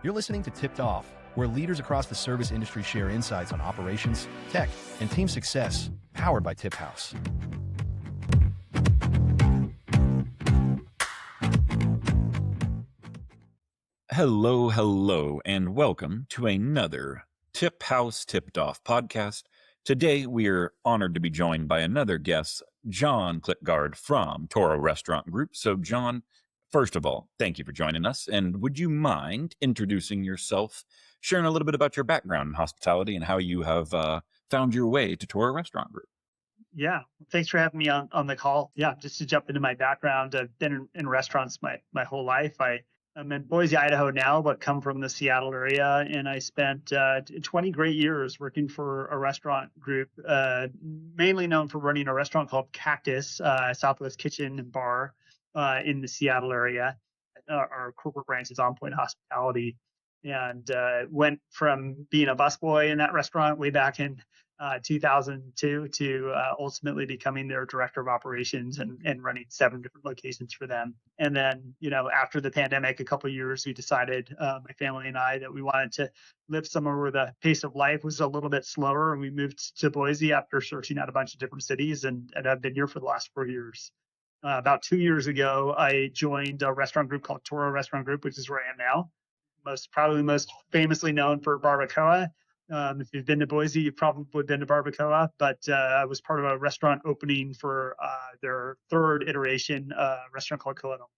You're listening to Tipped Off, where leaders across the service industry share insights on operations, tech, and team success, powered by TipHaus. Hello, and welcome to another TipHaus Tipped Off podcast. Today, we're honored to be joined by another guest, Jonathan Klitgaard from Torro Restaurant Group. So, John, first of all, thank you for joining us. And would you mind introducing yourself, sharing a little bit about your background in hospitality and how you have found your way to Torro Restaurant Group? Yeah, thanks for having me on the call. Yeah, just to jump into my background, I've been in restaurants my whole life. I'm in Boise, Idaho now, but come from the Seattle area, and I spent 20 great years working for a restaurant group, mainly known for running a restaurant called Cactus, Southwest Kitchen and Bar in the Seattle area. Our corporate branch is On Point Hospitality, and went from being a busboy in that restaurant way back in 2002 to ultimately becoming their director of operations and running 7 different locations for them. And then, after the pandemic, a couple of years, we decided, my family and I, that we wanted to live somewhere where the pace of life was a little bit slower. And we moved to Boise after searching out a bunch of different cities. And I've been here for the last 4 years. About 2 years ago, I joined a restaurant group called Torro Restaurant Group, which is where I am now. Probably most famously known for Barbacoa. If you've been to Boise, you've probably been to Barbacoa, but I was part of a restaurant opening for their 3rd iteration restaurant called Coa del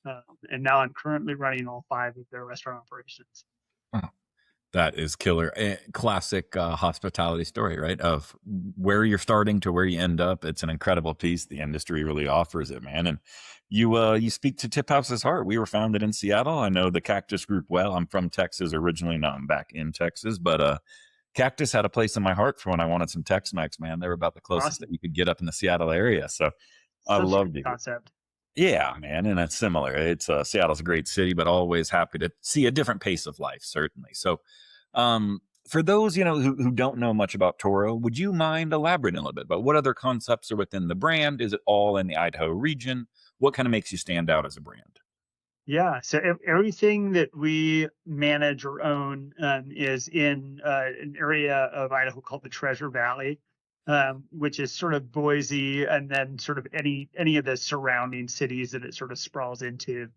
Mar. And now I'm currently running all 5 of their restaurant operations. Oh, that is killer. Classic hospitality story, right? Of where you're starting to where you end up. It's an incredible piece. The industry really offers it, man. And you speak to TipHaus's heart. We were founded in Seattle. I know the Cactus Group well. I'm from Texas originally. Now I'm back in Texas, but Cactus had a place in my heart for when I wanted some Tex-Mex, man. They were about the closest that you could get up in the Seattle area. So I loved it. Concept. Yeah, man. And it's similar. It's Seattle's a great city, but always happy to see a different pace of life, certainly. So for those, who don't know much about Torro, would you mind elaborating a little bit about what other concepts are within the brand? Is it all in the Idaho region? What kind of makes you stand out as a brand? Yeah, so everything that we manage or own is in an area of Idaho called the Treasure Valley, which is sort of Boise and then sort of any of the surrounding cities that it sort of sprawls into.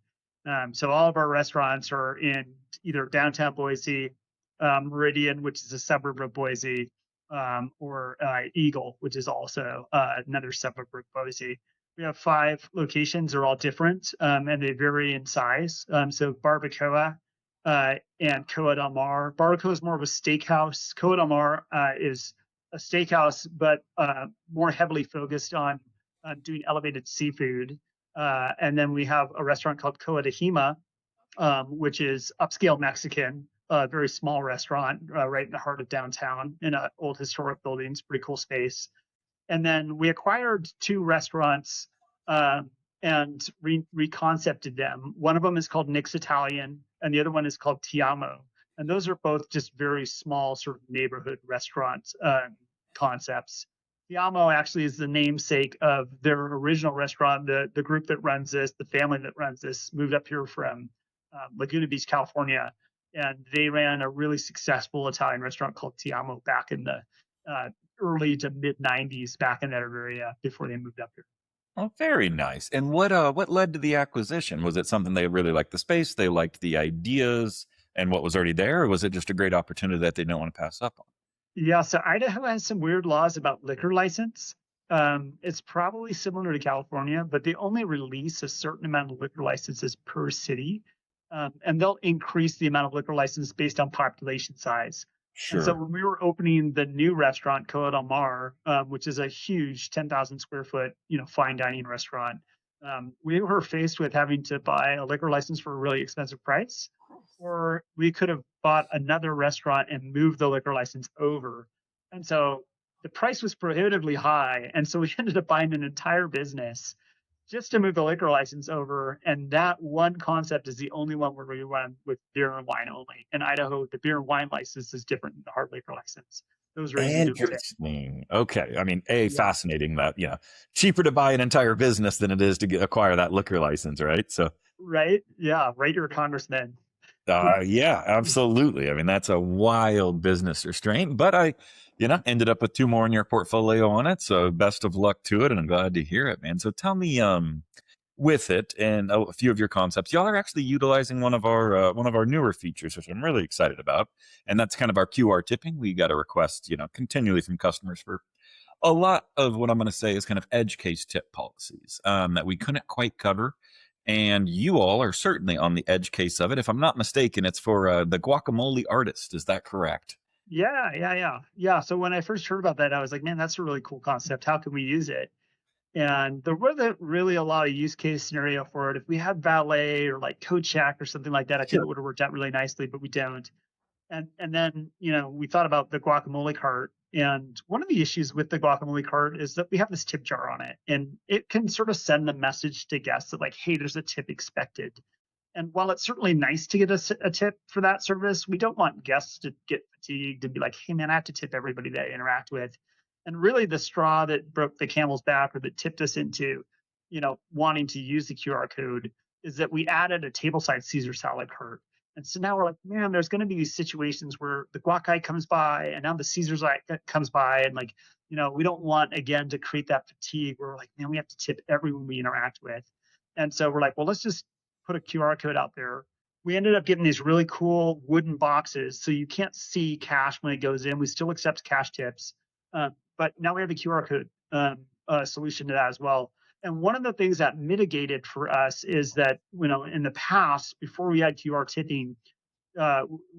So all of our restaurants are in either downtown Boise, Meridian, which is a suburb of Boise, or Eagle, which is also another suburb of Boise. We have 5 locations. They're all different, and they vary in size. So Barbacoa and Coa del Mar. Barbacoa is more of a steakhouse. Coa del Mar is a steakhouse, but more heavily focused on doing elevated seafood. And then we have a restaurant called Coa de Hima, which is upscale Mexican, a very small restaurant right in the heart of downtown in an old historic building. It's pretty cool space. And then we acquired 2 restaurants and reconcepted them. One of them is called Nick's Italian, and the other one is called Ti Amo. And those are both just very small sort of neighborhood restaurant concepts. Ti Amo actually is the namesake of their original restaurant. The group that runs this, the family that runs this, moved up here from Laguna Beach, California, and they ran a really successful Italian restaurant called Ti Amo back in the early to mid 90s, back in that area before they moved up here. Oh, very nice. And what led to the acquisition? Was it something they really liked the space, they liked the ideas and what was already there, or was it just a great opportunity that they didn't want to pass up on? Yeah, so Idaho has some weird laws about liquor license. It's probably similar to California, but they only release a certain amount of liquor licenses per city. And they'll increase the amount of liquor license based on population size. Sure. And so when we were opening the new restaurant, Coa del Mar, which is a huge 10,000 square foot, fine dining restaurant, we were faced with having to buy a liquor license for a really expensive price, or we could have bought another restaurant and moved the liquor license over. And so the price was prohibitively high. And so we ended up buying an entire business just to move the liquor license over. And that one concept is the only one where we run with beer and wine only. In Idaho, the beer and wine license is different than the hard liquor license. Those are interesting. Okay. I mean, fascinating that, cheaper to buy an entire business than it is to acquire that liquor license, right? So, right. Yeah. Write your congressman. Yeah, absolutely. I mean, that's a wild business restraint, but ended up with two more in your portfolio on it. So best of luck to it. And I'm glad to hear it, man. So tell me, with it and a few of your concepts, y'all are actually utilizing one of our newer features, which I'm really excited about. And that's kind of our QR tipping. We got a request, continually from customers for a lot of what I'm going to say is kind of edge case tip policies that we couldn't quite cover. And you all are certainly on the edge case of it. If I'm not mistaken, it's for the guacamole artist. Is that correct? Yeah. So when I first heard about that, I was like, man, that's a really cool concept. How can we use it? And there wasn't really a lot of use case scenario for it. If we had valet or like code check or something like that, I think it would have worked out really nicely, but we don't. And then, we thought about the guacamole cart. And one of the issues with the guacamole cart is that we have this tip jar on it, and it can sort of send the message to guests that like, hey, there's a tip expected. And while it's certainly nice to get a tip for that service, we don't want guests to get fatigued and be like, hey, man, I have to tip everybody that I interact with. And really the straw that broke the camel's back or that tipped us into, wanting to use the QR code is that we added a tableside Caesar salad cart. And so now we're like, man, there's going to be these situations where the guac guy comes by and now the Caesar comes by. And like, we don't want, again, to create that fatigue where we're like, man, we have to tip everyone we interact with. And so we're like, well, let's just put a QR code out there. We ended up getting these really cool wooden boxes, so you can't see cash when it goes in. We still accept cash tips, but now we have a QR code solution to that as well. And one of the things that mitigated for us is that, in the past, before we had QR tipping,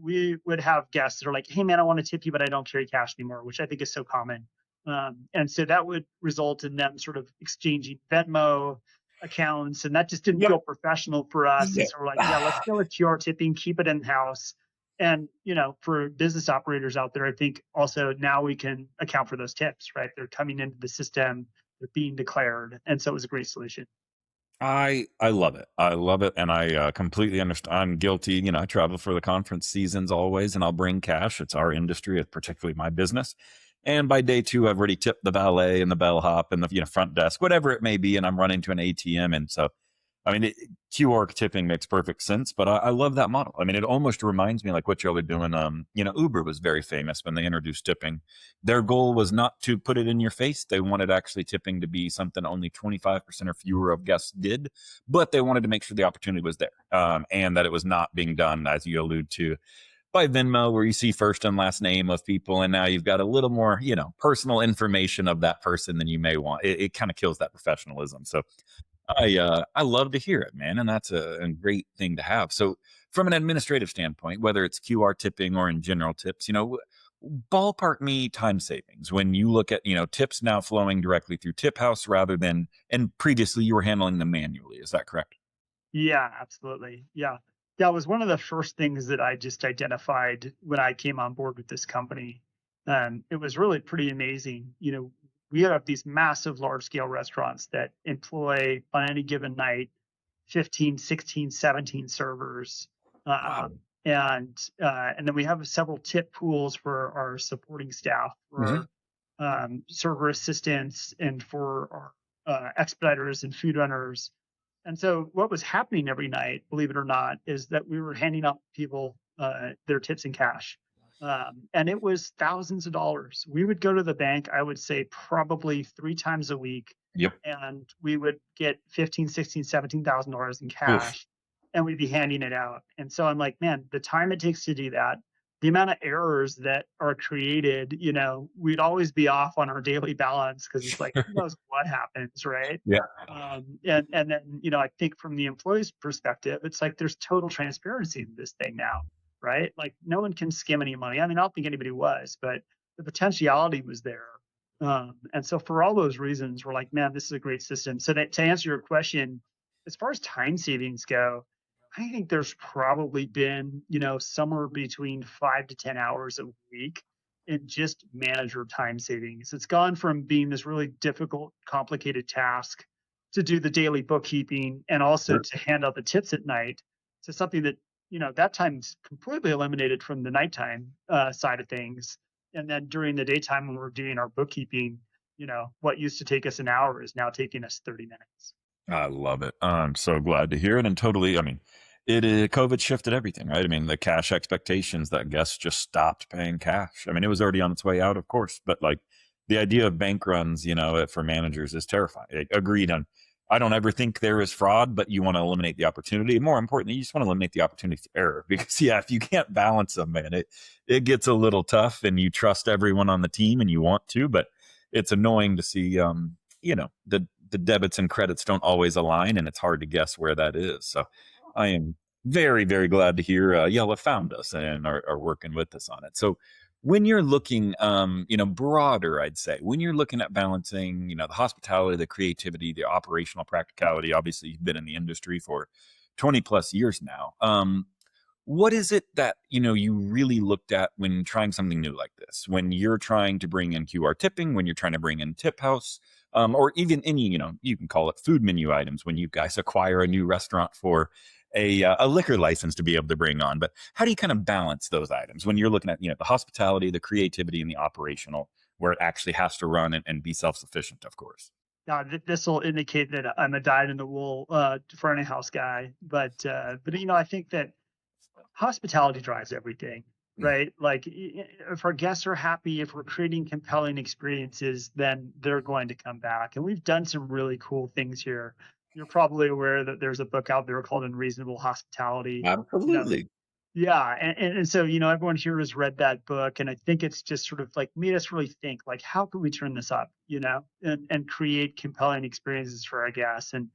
we would have guests that are like, hey, man, I want to tip you, but I don't carry cash anymore, which I think is so common. And so that would result in them sort of exchanging Venmo accounts, and that just didn't feel professional for us. And so we're like, yeah, let's go with QR tipping, keep it in house. And for business operators out there, I think also now we can account for those tips, right? They're coming into the system, they're being declared, and so it was a great solution. I love it. I love it, and I completely understand. I'm guilty. I travel for the conference seasons always, and I'll bring cash. It's our industry, particularly my business. And by day two, I've already tipped the valet and the bellhop and the front desk, whatever it may be, and I'm running to an ATM. And so, I mean, QR tipping makes perfect sense, but I love that model. I mean, it almost reminds me like what y'all are doing. Uber was very famous when they introduced tipping. Their goal was not to put it in your face. They wanted actually tipping to be something only 25% or fewer of guests did, but they wanted to make sure the opportunity was there, and that it was not being done, as you allude to, by Venmo, where you see first and last name of people, and now you've got a little more, personal information of that person than you may want. It kind of kills that professionalism. So I love to hear it, man, and that's a great thing to have. So from an administrative standpoint, whether it's QR tipping or in general tips, ballpark me time savings when you look at tips now flowing directly through TipHaus rather than, and previously you were handling them manually. Is that correct? Yeah, absolutely. Yeah. That was one of the first things that I just identified when I came on board with this company. It was really pretty amazing. We have these massive large scale restaurants that employ on any given night 15, 16, 17 servers. Wow. And then we have several tip pools for our supporting staff, for our server assistants, and for our expediters and food runners. And so what was happening every night, believe it or not, is that we were handing out people their tips in cash. And it was thousands of dollars. We would go to the bank, I would say probably 3 times a week. Yep. And we would get $15, $16, $17,000 in cash. Oof. And we'd be handing it out. And so I'm like, man, the time it takes to do that, the amount of errors that are created, we'd always be off on our daily balance because it's like, who knows what happens, right? Yeah. And then, I think from the employee's perspective, it's like there's total transparency in this thing now, right? Like no one can skim any money. I mean, I don't think anybody was, but the potentiality was there. And so for all those reasons, we're like, man, this is a great system. So to answer your question, as far as time savings go, I think there's probably been, somewhere between 5 to 10 hours a week in just manager time savings. It's gone from being this really difficult, complicated task to do the daily bookkeeping and also to hand out the tips at night to something that, that time's completely eliminated from the nighttime side of things. And then during the daytime when we're doing our bookkeeping, what used to take us an hour is now taking us 30 minutes. I love it. I'm so glad to hear it. And totally, I mean, COVID shifted everything, right? I mean, the cash expectations that guests just stopped paying cash. I mean, it was already on its way out, of course, but like the idea of bank runs, for managers is terrifying. Agreed on. I don't ever think there is fraud, but you want to eliminate the opportunity. More importantly, you just want to eliminate the opportunity for error because, yeah, if you can't balance them, man, it gets a little tough. And you trust everyone on the team, and you want to, but it's annoying to see, the debits and credits don't always align, and it's hard to guess where that is. So I am very, very glad to hear y'all have found us and are working with us on it. So when you're looking, broader, I'd say, when you're looking at balancing, the hospitality, the creativity, the operational practicality, obviously you've been in the industry for 20 plus years now. What is it that, you really looked at when trying something new like this? When you're trying to bring in QR tipping, when you're trying to bring in TipHaus, or even any, you can call it food menu items when you guys acquire a new restaurant for a liquor license to be able to bring on. But how do you kind of balance those items when you're looking at, the hospitality, the creativity, and the operational, where it actually has to run and be self-sufficient, of course? Now, this will indicate that I'm a dyed-in-the-wool front of house guy, but I think that hospitality drives everything, right? Like if our guests are happy, if we're creating compelling experiences, then they're going to come back. And we've done some really cool things here. You're probably aware that there's a book out there called Unreasonable Hospitality. Absolutely. Yeah, and so everyone here has read that book, and I think it's just sort of like made us really think, like, how can we turn this up, and create compelling experiences for our guests. And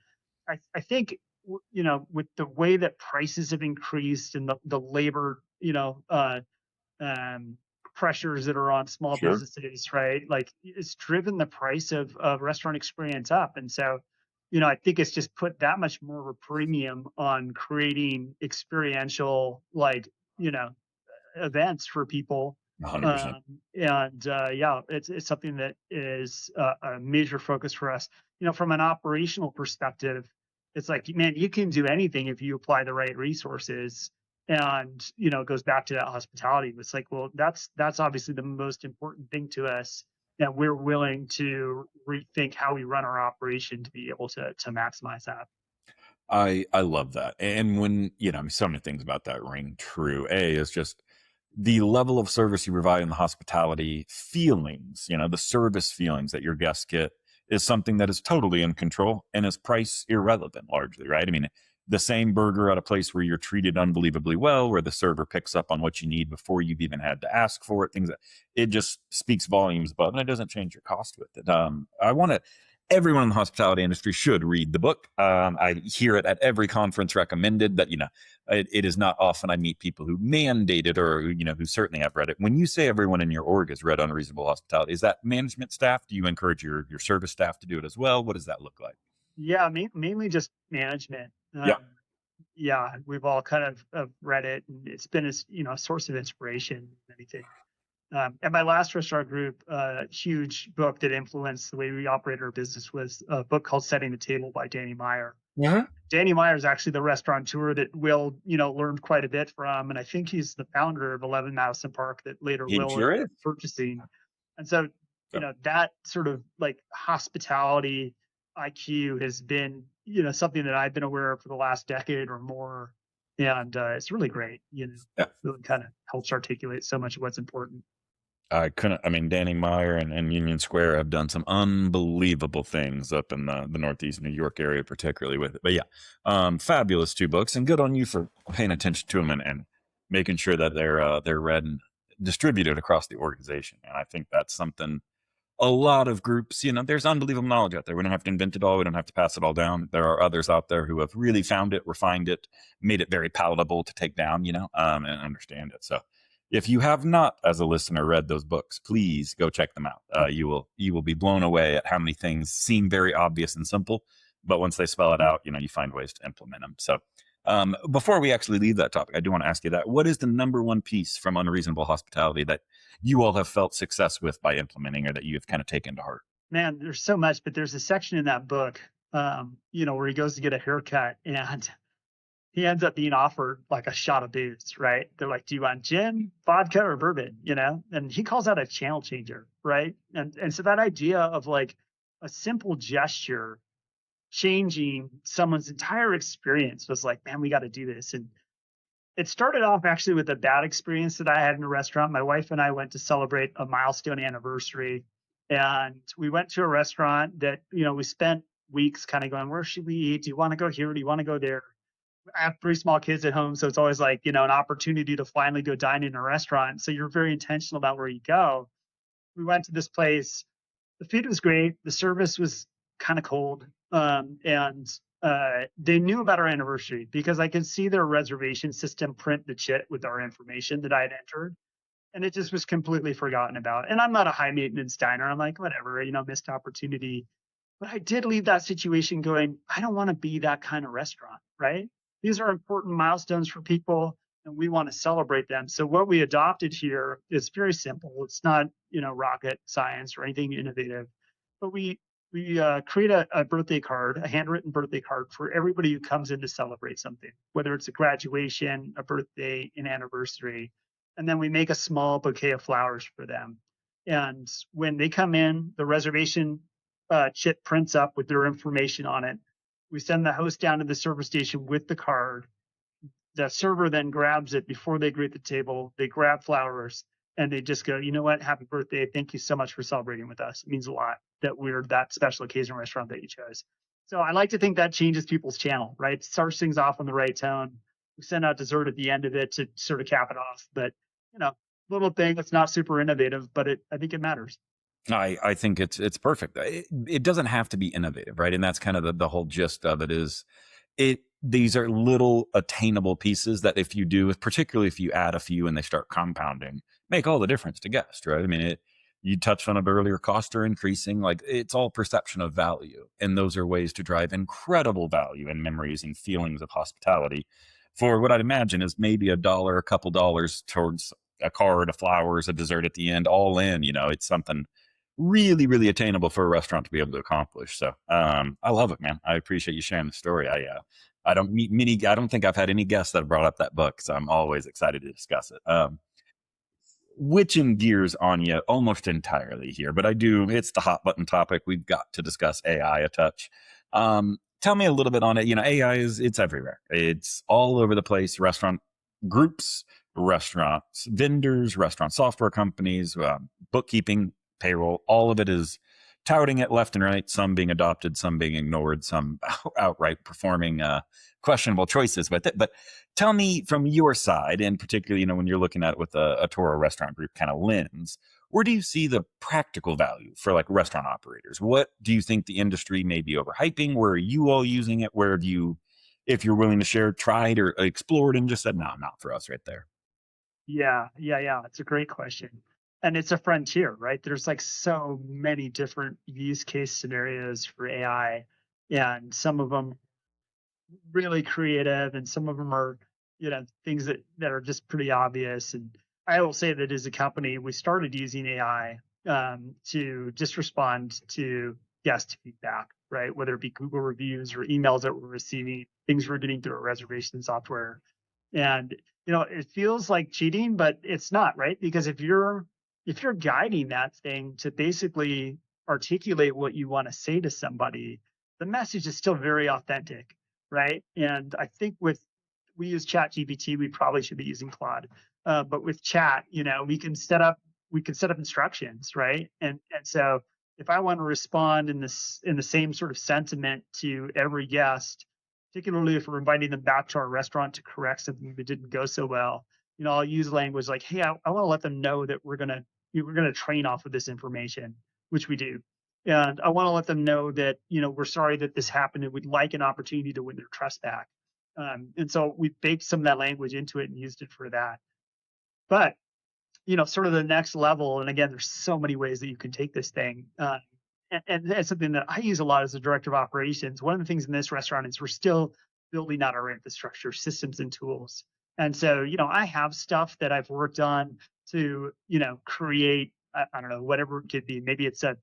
I think with the way that prices have increased and the labor pressures that are on small Sure. businesses, right? Like it's driven the price of restaurant experience up, and so I think it's just put that much more of a premium on creating experiential, like, events for people. 100%. Yeah, it's something that is a major focus for us. From an operational perspective, it's like, man, you can do anything if you apply the right resources. And it goes back to that hospitality. It's like, well, that's obviously the most important thing to us, that we're willing to rethink how we run our operation to be able to maximize that. I love that. And when, so many things about that ring true. A is just the level of service you provide in the hospitality feelings, the service feelings that your guests get is something that is totally in control and is price irrelevant largely, right? I mean, the same burger at a place where you're treated unbelievably well, where the server picks up on what you need before you've even had to ask for it, things that it just speaks volumes above, and it doesn't change your cost with it. I want to Everyone in the hospitality industry should read the book. I hear it at every conference recommended. That it is not often I meet people who mandate it or who certainly have read it. When you say everyone in your org has read Unreasonable Hospitality, is that management staff? Do you encourage your service staff to do it as well? What does that look like? Yeah, mainly just management. Yeah. Yeah, we've all kind of read it, and it's been a source of inspiration and everything. At my last restaurant group, a huge book that influenced the way we operate our business was a book called Setting the Table by Danny Meyer. Yeah. Danny Meyer is actually the restaurateur that Will, learned quite a bit from. And I think he's the founder of 11 Madison Park that later He Will sure ended up is. purchasing. And so, that sort of like hospitality IQ has been, something that I've been aware of for the last decade or more. And it's really great, really kind of helps articulate so much of what's important. Danny Meyer and Union Square have done some unbelievable things up in the Northeast New York area, particularly with it. But yeah, fabulous 2 books, and good on you for paying attention to them and making sure that they're read and distributed across the organization. And I think that's something a lot of groups, there's unbelievable knowledge out there. We don't have to invent it all. We don't have to pass it all down. There are others out there who have really found it, refined it, made it very palatable to take down, and understand it. So if you have not, as a listener, read those books, please go check them out. You will be blown away at how many things seem very obvious and simple, but once they spell it out, you find ways to implement them. So before we actually leave that topic, I do want to ask you that. What is the number one piece from Unreasonable Hospitality that you all have felt success with by implementing, or that you have kind of taken to heart? Man, there's so much, but there's a section in that book, where he goes to get a haircut and he ends up being offered like a shot of booze, right? They're like, do you want gin, vodka, or bourbon? And he calls that a channel changer, right? And so that idea of like a simple gesture changing someone's entire experience was like, man, we got to do this. And it started off actually with a bad experience that I had in a restaurant. My wife and I went to celebrate a milestone anniversary, and we went to a restaurant that, we spent weeks kind of going, where should we eat? Do you want to go here? Do you want to go there? I have 3 small kids at home, so it's always like, an opportunity to finally go dine in a restaurant. So you're very intentional about where you go. We went to this place. The food was great. The service was kind of cold. And they knew about our anniversary because I could see their reservation system print the chit with our information that I had entered. And it just was completely forgotten about. And I'm not a high maintenance diner. I'm like, whatever, missed opportunity. But I did leave that situation going, I don't want to be that kind of restaurant, right? These are important milestones for people, and we want to celebrate them. So what we adopted here is very simple. It's not, rocket science or anything innovative, but we create a birthday card, a handwritten birthday card for everybody who comes in to celebrate something, whether it's a graduation, a birthday, an anniversary, and then we make a small bouquet of flowers for them. And when they come in, the reservation chit prints up with their information on it. We send the host down to the service station with the card. The server then grabs it before they greet the table. They grab flowers and they just go, you know what? Happy birthday. Thank you so much for celebrating with us. It means a lot that we're that special occasion restaurant that you chose. So I like to think that changes people's channel, right? It starts things off on the right tone. We send out dessert at the end of it to sort of cap it off. But, little thing that's not super innovative, but I think it matters. I think it's perfect. It doesn't have to be innovative, right? And that's kind of the whole gist of it is these are little attainable pieces that if you do, particularly if you add a few and they start compounding, make all the difference to guests, right? I mean, you touched on it earlier, costs are increasing. Like it's all perception of value. And those are ways to drive incredible value and memories and feelings of hospitality for what I'd imagine is maybe $1, a couple dollars towards a card, a flowers, a dessert at the end, all in, it's something really, really attainable for a restaurant to be able to accomplish. So I love it, man. I appreciate you sharing the story. I don't meet many. I don't think I've had any guests that have brought up that book, so I'm always excited to discuss it. Witching gears on you almost entirely here, but it's the hot button topic. We've got to discuss AI a touch. Tell me a little bit on it. AI it's everywhere. It's all over the place. Restaurant groups, restaurants, vendors, restaurant software companies, bookkeeping, payroll, all of it is touting it left and right, some being adopted, some being ignored, some outright performing questionable choices with it. But tell me from your side, and particularly, when you're looking at it with a Torro Restaurant Group kind of lens, where do you see the practical value for like restaurant operators? What do you think the industry may be overhyping? Where are you all using it? Where do you, if you're willing to share, tried or explored and just said, no, not for us right there? Yeah. It's a great question. And it's a frontier, right? There's like so many different use case scenarios for AI, and some of them really creative, and some of them are, things that are just pretty obvious. And I will say that as a company, we started using AI to just respond to guest feedback, right? Whether it be Google reviews or emails that we're receiving, things we're getting through our reservation software. And it feels like cheating, but it's not, right? Because if you're guiding that thing to basically articulate what you want to say to somebody, the message is still very authentic, right? And I think we use Chat GPT, we probably should be using Claude, but with Chat, we can set up instructions, right? And so if I want to respond in the same sort of sentiment to every guest, particularly if we're inviting them back to our restaurant to correct something that didn't go so well, I'll use language like, hey, I want to let them know that we're going to train off of this information, which we do. And I want to let them know that, we're sorry that this happened and we'd like an opportunity to win their trust back. And so we baked some of that language into it and used it for that. But, sort of the next level, and again, there's so many ways that you can take this thing. And that's something that I use a lot as a director of operations. One of the things in this restaurant is we're still building out our infrastructure, systems and tools. And so, I have stuff that I've worked on to, create, I don't know, whatever it could be. Maybe it's a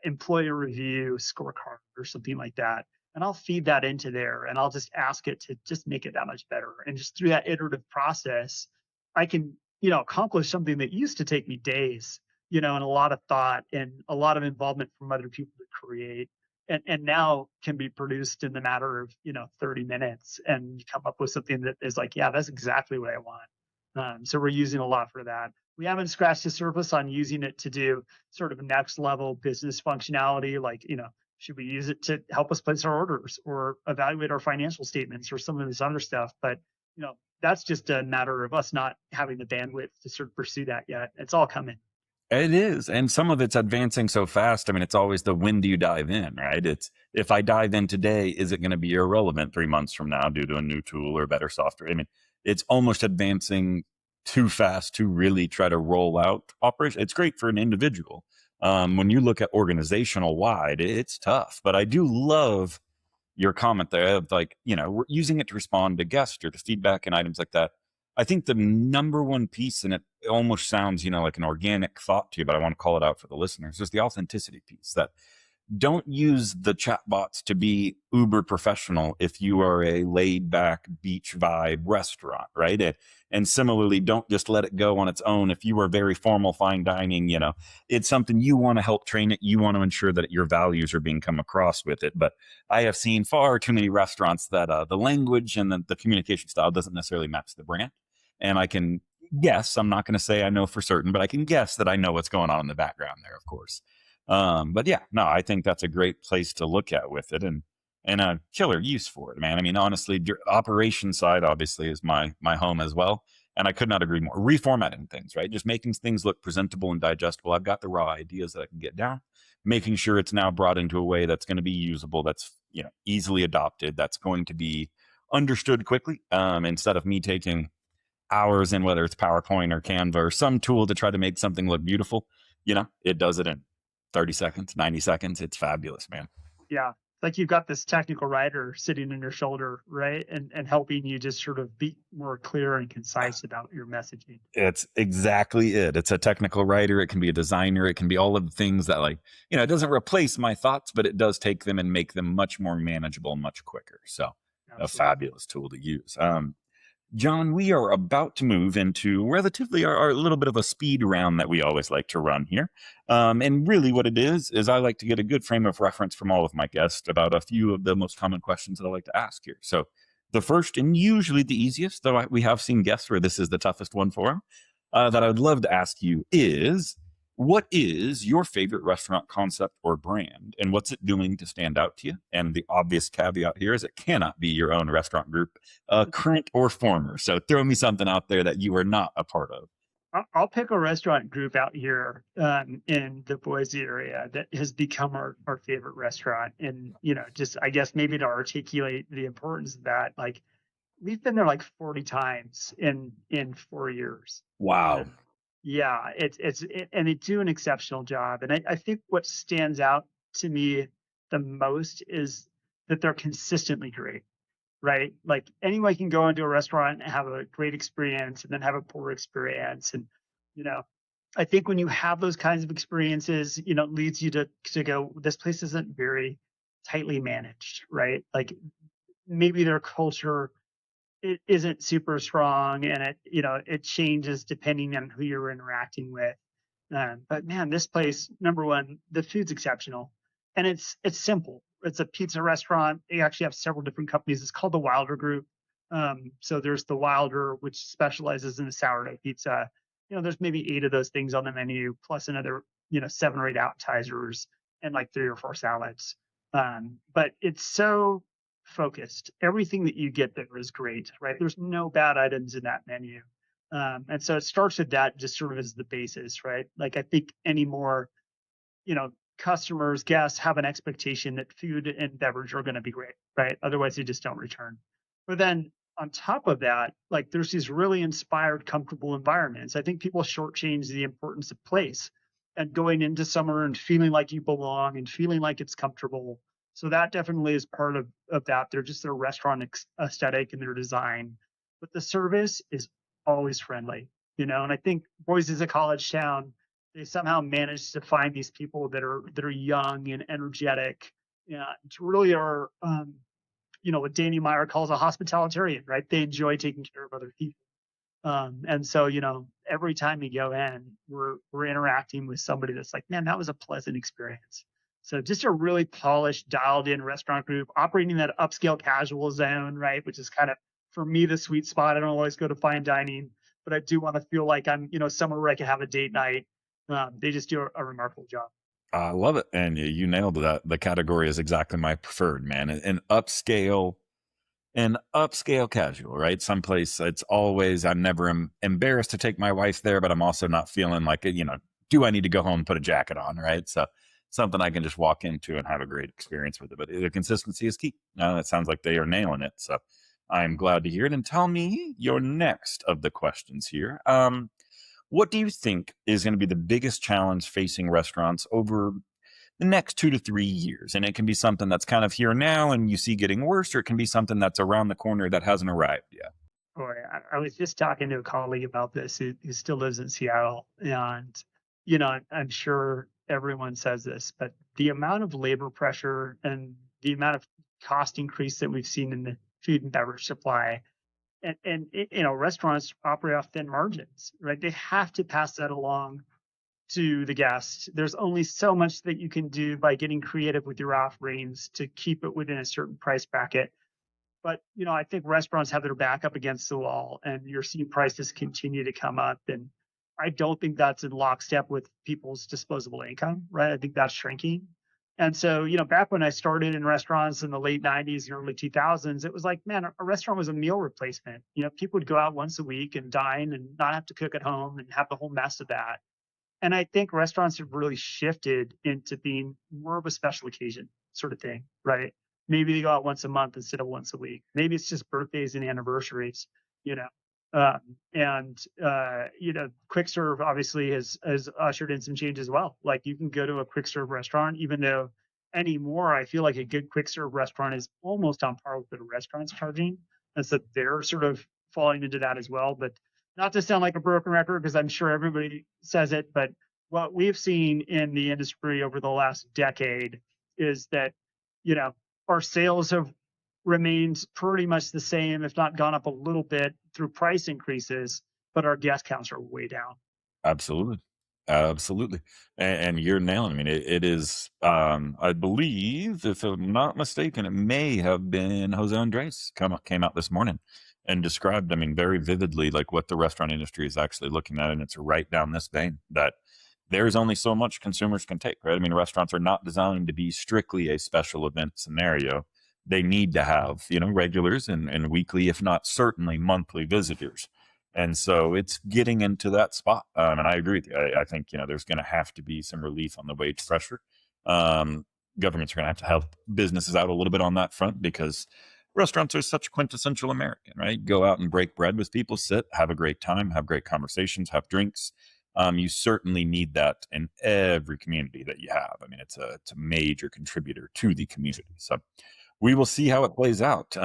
employee review scorecard or something like that. And I'll feed that into there and I'll just ask it to just make it that much better. And just through that iterative process, I can, accomplish something that used to take me days, and a lot of thought and a lot of involvement from other people to create. and now can be produced in the matter of 30 minutes, and you come up with something that is like, yeah, that's exactly what I want. So we're using a lot for that. We haven't scratched the surface on using it to do sort of next level business functionality, like, should we use it to help us place our orders or evaluate our financial statements or some of this other stuff? But that's just a matter of us not having the bandwidth to sort of pursue that yet. It's all coming. It is. And some of it's advancing so fast. I mean, it's always the when do you dive in, right? It's if I dive in today, is it going to be irrelevant 3 months from now due to a new tool or better software? I mean, it's almost advancing too fast to really try to roll out operation. It's great for an individual. When you look at organizational wide, it's tough. But I do love your comment there of like, we're using it to respond to guests or to feedback and items like that. I think the number one piece, and it almost sounds, like an organic thought to you, but I want to call it out for the listeners, is the authenticity piece. That don't use the chatbots to be uber professional if you are a laid back beach vibe restaurant, right? And similarly, don't just let it go on its own. If you are very formal fine dining, it's something you want to help train it. You want to ensure that your values are being come across with it. But I have seen far too many restaurants that the language and the communication style doesn't necessarily match the brand. And I can guess, I'm not going to say I know for certain, but I can guess that I know what's going on in the background there, of course. But yeah, no, I think that's a great place to look at with it and a killer use for it, man. I mean, honestly, your operation side obviously is my home as well. And I could not agree more. Reformatting things, right? Just making things look presentable and digestible. I've got the raw ideas that I can get down, making sure it's now brought into a way that's going to be usable, that's, easily adopted, that's going to be understood quickly. Instead of me taking hours in whether it's PowerPoint or Canva or some tool to try to make something look beautiful, it does it in 30 seconds, 90 seconds. It's fabulous, man. Yeah. Like you've got this technical writer sitting on your shoulder, right? And helping you just sort of be more clear and concise about your messaging. It's exactly it. It's a technical writer. It can be a designer. It can be all of the things that it doesn't replace my thoughts, but it does take them and make them much more manageable, much quicker. So Absolutely. A fabulous tool to use. John, we are about to move into relatively our little bit of a speed round that we always like to run here. And really what it is I like to get a good frame of reference from all of my guests about a few of the most common questions that I like to ask here. So the first and usually the easiest, though we have seen guests where this is the toughest one for them, that I would love to ask you is, what is your favorite restaurant concept or brand, and what's it doing to stand out to you? And the obvious caveat here is it cannot be your own restaurant group, current or former. So throw me something out there that you are not a part of. I'll pick a restaurant group out here in the Boise area that has become our favorite restaurant. And, just I guess maybe to articulate the importance of that, like we've been there like 40 times in 4 years. Wow. Yeah, and they do an exceptional job. And I think what stands out to me the most is that they're consistently great, right? Like anyone can go into a restaurant and have a great experience and then have a poor experience. And, I think when you have those kinds of experiences, it leads you to go, this place isn't very tightly managed, right? Like maybe their culture it isn't super strong, and it changes depending on who you're interacting with. But man, this place, number one, the food's exceptional, and it's simple. It's a pizza restaurant. They actually have several different companies. It's called the Wilder Group. So there's the Wilder, which specializes in the sourdough pizza. There's maybe 8 of those things on the menu, plus another 7 or 8 appetizers and like 3 or 4 salads. But it's so focused. Everything that you get there is great, right? There's no bad items in that menu. And so it starts with that just sort of as the basis, right? Like I think anymore, customers, guests have an expectation that food and beverage are going to be great, right? Otherwise they just don't return. But then on top of that, like there's these really inspired, comfortable environments. I think people shortchange the importance of place and going into somewhere and feeling like you belong and feeling like it's comfortable. So that definitely is part of that. They're just their restaurant aesthetic and their design, but the service is always friendly, and I think Boise is a college town. They somehow managed to find these people that are young and energetic, really are, what Danny Meyer calls a hospitalitarian, right? They enjoy taking care of other people. And so, every time you go in, we're interacting with somebody that's like, man, that was a pleasant experience. So just a really polished, dialed in restaurant group operating that upscale casual zone, right? Which is kind of, for me, the sweet spot. I don't always go to fine dining, but I do want to feel like I'm, somewhere where I can have a date night. They just do a remarkable job. I love it. And you nailed that. The category is exactly my preferred, man. An upscale casual, right? Someplace it's always, I'm never embarrassed to take my wife there, but I'm also not feeling like, do I need to go home and put a jacket on, right? So something I can just walk into and have a great experience with it. But the consistency is key. It sounds like they are nailing it. So I'm glad to hear it. And tell me your next of the questions here. What do you think is going to be the biggest challenge facing restaurants over the next 2 to 3 years? And it can be something that's kind of here now and you see getting worse, or it can be something that's around the corner that hasn't arrived yet. Boy, I was just talking to a colleague about this who still lives in Seattle. And, I'm sure everyone says this, but the amount of labor pressure and the amount of cost increase that we've seen in the food and beverage supply, and restaurants operate off thin margins, right? They have to pass that along to the guest. There's only so much that you can do by getting creative with your offerings to keep it within a certain price bracket. But, I think restaurants have their back up against the wall, and you're seeing prices continue to come up. And I don't think that's in lockstep with people's disposable income, right? I think that's shrinking. And so, back when I started in restaurants in the late 90s and early 2000s, it was like, man, a restaurant was a meal replacement. People would go out once a week and dine and not have to cook at home and have the whole mess of that. And I think restaurants have really shifted into being more of a special occasion sort of thing, right? Maybe they go out once a month instead of once a week. Maybe it's just birthdays and anniversaries, quick serve obviously has ushered in some change as well. Like you can go to a quick serve restaurant, even though anymore I feel like a good quick serve restaurant is almost on par with what a restaurant's charging. And so they're sort of falling into that as well. But not to sound like a broken record, because I'm sure everybody says it, but what we've seen in the industry over the last decade is that, our sales have remained pretty much the same, if not gone up a little bit through price increases, but our guest counts are way down. Absolutely. Absolutely. And you're nailing. I mean, it is, I believe, if I'm not mistaken, it may have been Jose Andres came out this morning and described, I mean, very vividly, like what the restaurant industry is actually looking at. And it's right down this vein that there's only so much consumers can take, right? I mean, restaurants are not designed to be strictly a special event scenario. They need to have, regulars and weekly, if not certainly monthly visitors. And so it's getting into that spot. And I agree with you. I think, there's going to have to be some relief on the wage pressure. Governments are going to help businesses out a little bit on that front, because restaurants are such quintessential American, right? Go out and break bread with people, sit, have a great time, have great conversations, have drinks. You certainly need that in every community that you have. I mean, it's a major contributor to the community. So we will see how it plays out.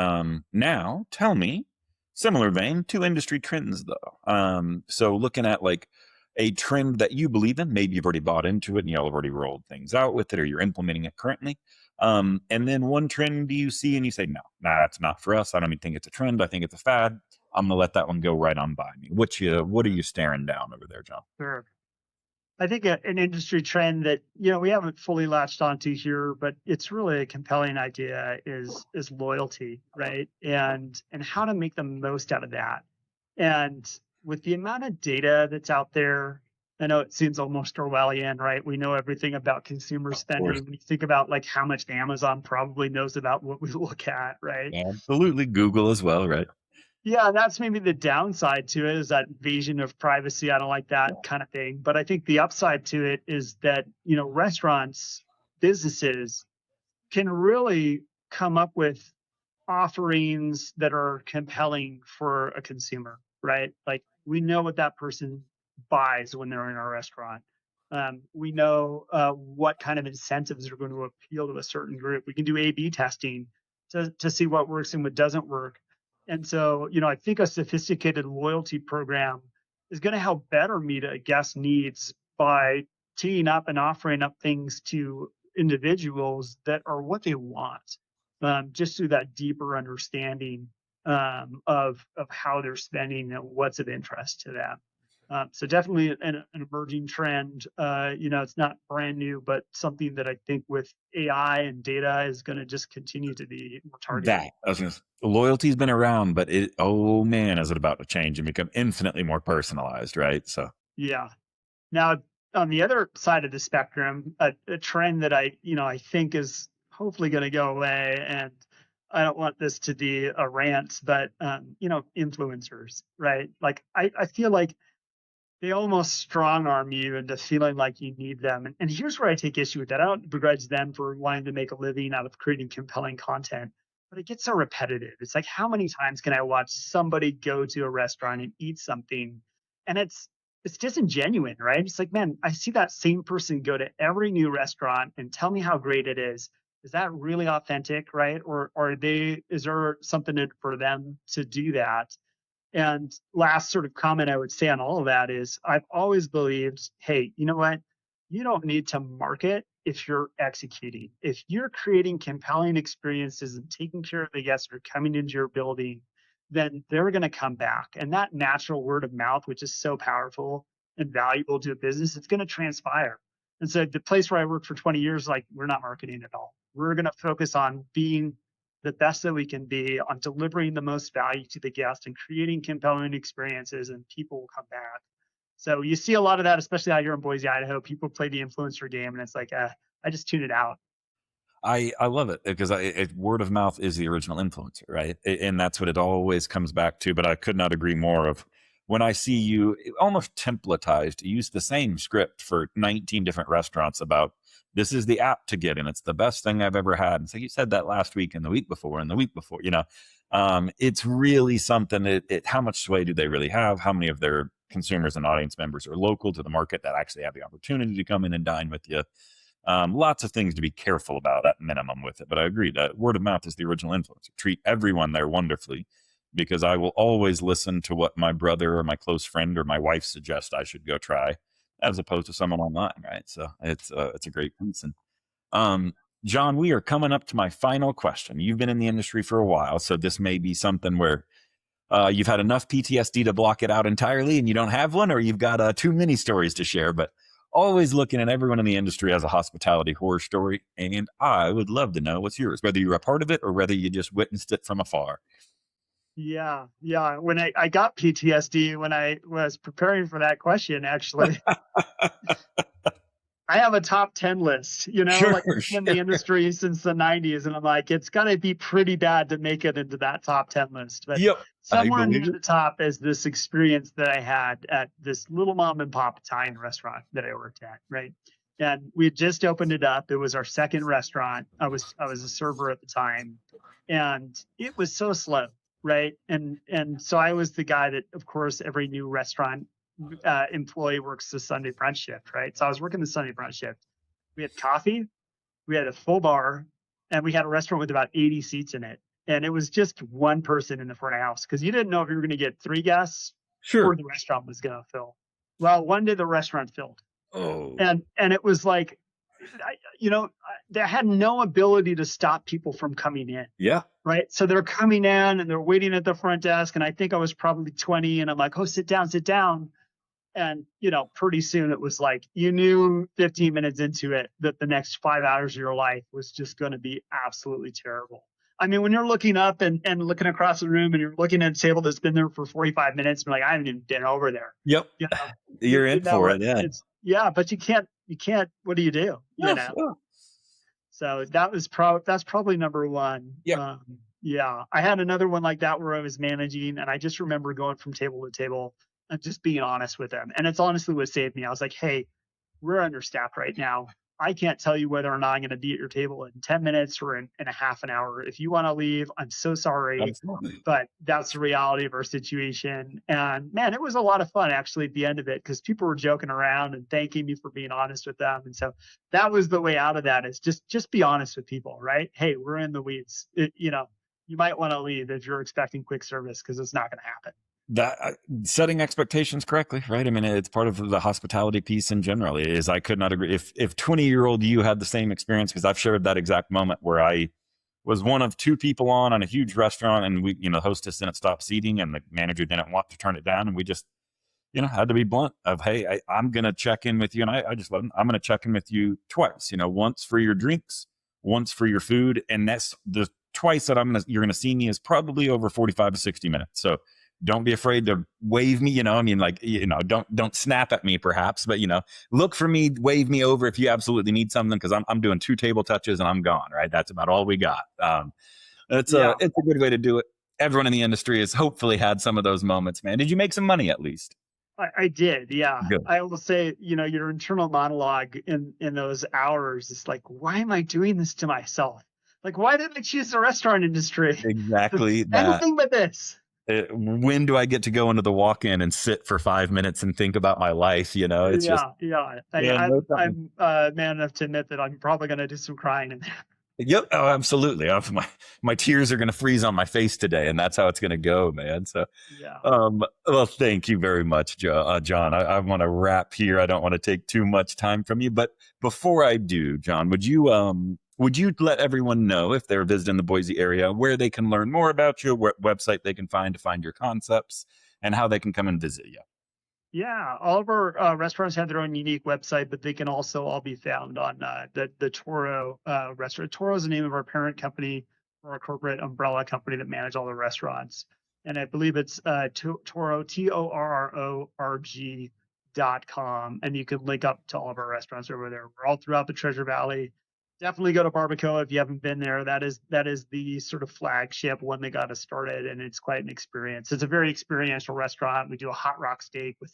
Now, tell me, similar vein, 2 industry trends though. So looking at like a trend that you believe in, maybe you've already bought into it and you've already rolled things out with it, or you're implementing it currently. And then one trend you see and you say, no, that's not for us. I don't even think it's a trend. I think it's a fad. I'm going to let that one go right on by me. What are you staring down over there, John? Sure. I think an industry trend that, we haven't fully latched onto here, but it's really a compelling idea is loyalty, right? And how to make the most out of that. And with the amount of data that's out there, I know it seems almost Orwellian, right? We know everything about consumer spending. When you think about like how much Amazon probably knows about what we look at, right? Absolutely. Google as well, right? Yeah, that's maybe the downside to it, is that invasion of privacy. I don't like that kind of thing. But I think the upside to it is that, restaurants, businesses can really come up with offerings that are compelling for a consumer, right? Like we know what that person buys when they're in our restaurant. We know what kind of incentives are going to appeal to a certain group. We can do A/B testing to see what works and what doesn't work. And so, I think a sophisticated loyalty program is going to help better meet a guest needs by teeing up and offering up things to individuals that are what they want, just through that deeper understanding of how they're spending and what's of interest to them. So definitely an emerging trend. It's not brand new, but something that I think with AI and data is going to just continue to be more targeted. That I was gonna, loyalty's been around, but oh man, is it about to change and become infinitely more personalized, right? So Yeah. Now, on the other side of the spectrum, a trend that I think is hopefully going to go away, and I don't want this to be a rant, but influencers, right? Like I feel like they almost strong arm you into feeling like you need them. And here's where I take issue with that. I don't begrudge them for wanting to make a living out of creating compelling content, but it gets so repetitive. It's like, how many times can I watch somebody go to a restaurant and eat something? And it's disingenuous, right? It's like, man, I see that same person go to every new restaurant and tell me how great it is. Is that really authentic, right? Or is there something for them to do that? And last sort of comment I would say on all of that is I've always believed, hey, you know what? You don't need to market if you're executing. If you're creating compelling experiences and taking care of the guests who are coming into your building, then they're going to come back. And that natural word of mouth, which is so powerful and valuable to a business, it's going to transpire. And so the place where I worked for 20 years, like, we're not marketing at all. We're going to focus on being the best that we can be, on delivering the most value to the guest and creating compelling experiences, and people will come back. So you see a lot of that, especially out here in Boise, Idaho. People play the influencer game, and it's like, I just tune it out. I love it because word of mouth is the original influencer, right? And that's what it always comes back to. But I could not agree more. Of when I see you almost templatized, use the same script for 19 different restaurants about this is the app to get in. It's the best thing I've ever had. And so you said that last week and the week before and the week before. It's really something. How much sway do they really have? How many of their consumers and audience members are local to the market that actually have the opportunity to come in and dine with you? Lots of things to be careful about at minimum with it. But I agree that word of mouth is the original influencer. Treat everyone there wonderfully, because I will always listen to what my brother or my close friend or my wife suggests I should go try, as opposed to someone online, right? So it's a great piece. And John, we are coming up to my final question. You've been in the industry for a while, so this may be something where you've had enough PTSD to block it out entirely and you don't have one, or you've got too many stories to share. But always looking at everyone in the industry as a hospitality horror story. And I would love to know what's yours, whether you're a part of it or whether you just witnessed it from afar. Yeah. When I got PTSD when I was preparing for that question, actually, I have a top 10 list, Sure, like in the industry since the 90s. And I'm like, it's got to be pretty bad to make it into that top 10 list. But Yep. somewhere near the top is this experience that I had at this little mom and pop Italian restaurant that I worked at. Right. And we had just opened it up. It was our second restaurant. I was a server at the time, and it was so slow. Right. And so I was the guy that, of course, every new restaurant employee works the Sunday brunch shift, right? So I was working the Sunday brunch shift. We had coffee, we had a full bar, and we had a restaurant with about 80 seats in it. And it was just one person in the front of house because you didn't know if you were going to get 3 guests or the restaurant was going to fill. Well, one day the restaurant filled. Oh. And it was like, they had no ability to stop people from coming in. Yeah. Right. So they're coming in and they're waiting at the front desk. And I think I was probably 20. And I'm like, oh, sit down. And, pretty soon it was like, you knew 15 minutes into it that the next 5 hours of your life was just going to be absolutely terrible. I mean, when you're looking up and looking across the room and you're looking at a table that's been there for 45 minutes, and like, I haven't even been over there. Yep. You're in for it. Yeah. Yeah. But you can't, what do you do? Yeah. So that's probably number one. Yeah. I had another one like that where I was managing, and I just remember going from table to table and just being honest with them. And it's honestly what saved me. I was like, hey, we're understaffed right now. I can't tell you whether or not I'm going to be at your table in 10 minutes or in a half an hour. If you want to leave, I'm so sorry. Absolutely. But that's the reality of our situation. And man, it was a lot of fun actually at the end of it, because people were joking around and thanking me for being honest with them. And so that was the way out of that, is just be honest with people, right? Hey, we're in the weeds. You might want to leave if you're expecting quick service, because it's not going to happen. That setting expectations correctly, right? I mean, it's part of the hospitality piece in general. Is I could not agree. If 20-year-old you had the same experience, because I've shared that exact moment where I was one of 2 people on a huge restaurant, and we, the hostess didn't stop seating, and the manager didn't want to turn it down, and we just, had to be blunt of, hey, I'm going to check in with you. And I just let them, I'm going to check in with you twice, once for your drinks, once for your food. And that's the twice that you're going to see me is probably over 45 to 60 minutes. So don't be afraid to wave me, don't snap at me perhaps, but look for me, wave me over if you absolutely need something. Cause I'm doing 2 table touches and I'm gone. Right. That's about all we got. It's a good way to do it. Everyone in the industry has hopefully had some of those moments, man. Did you make some money at least? I did, yeah. Good. I will say, your internal monologue in those hours is like, why am I doing this to myself? Like, why did I choose the restaurant industry? Exactly that. Anything but this. When do I get to go into the walk-in and sit for 5 minutes and think about my life? It's I'm man enough to admit that I'm probably going to do some crying in there. Yep. Oh, absolutely. My tears are going to freeze on my face today, and that's how it's going to go, man. So, well, thank you very much, John. I want to wrap here. I don't want to take too much time from you, but before I do, John, would you let everyone know, if they're visiting the Boise area, where they can learn more about you, what website they can find to find your concepts, and how they can come and visit you? Yeah, all of our restaurants have their own unique website, but they can also all be found on the Torro restaurant. Torro is the name of our parent company, or our corporate umbrella company that manage all the restaurants. And I believe it's Torro, TORRORG.com. And you can link up to all of our restaurants over there. We're all throughout the Treasure Valley. Definitely go to Barbacoa if you haven't been there. That is the sort of flagship one that got us started, and it's quite an experience. It's a very experiential restaurant. We do a hot rock steak with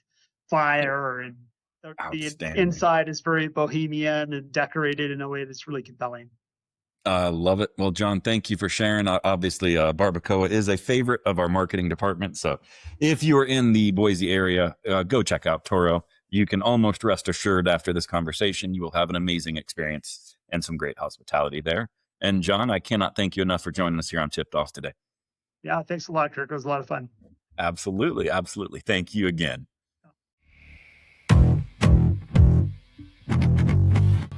fire, and the inside is very bohemian and decorated in a way that's really compelling. I love it. Well, John, thank you for sharing. Obviously, Barbacoa is a favorite of our marketing department. So if you're in the Boise area, go check out Torro. You can almost rest assured after this conversation, you will have an amazing experience and some great hospitality there. And John, I cannot thank you enough for joining us here on TipHaus today. Yeah, thanks a lot, Kirk. It was a lot of fun. Absolutely. Absolutely. Thank you again.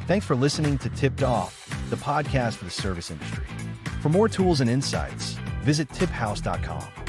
Thanks for listening to Tipped Off, the podcast for the service industry. For more tools and insights, visit TipHaus.com.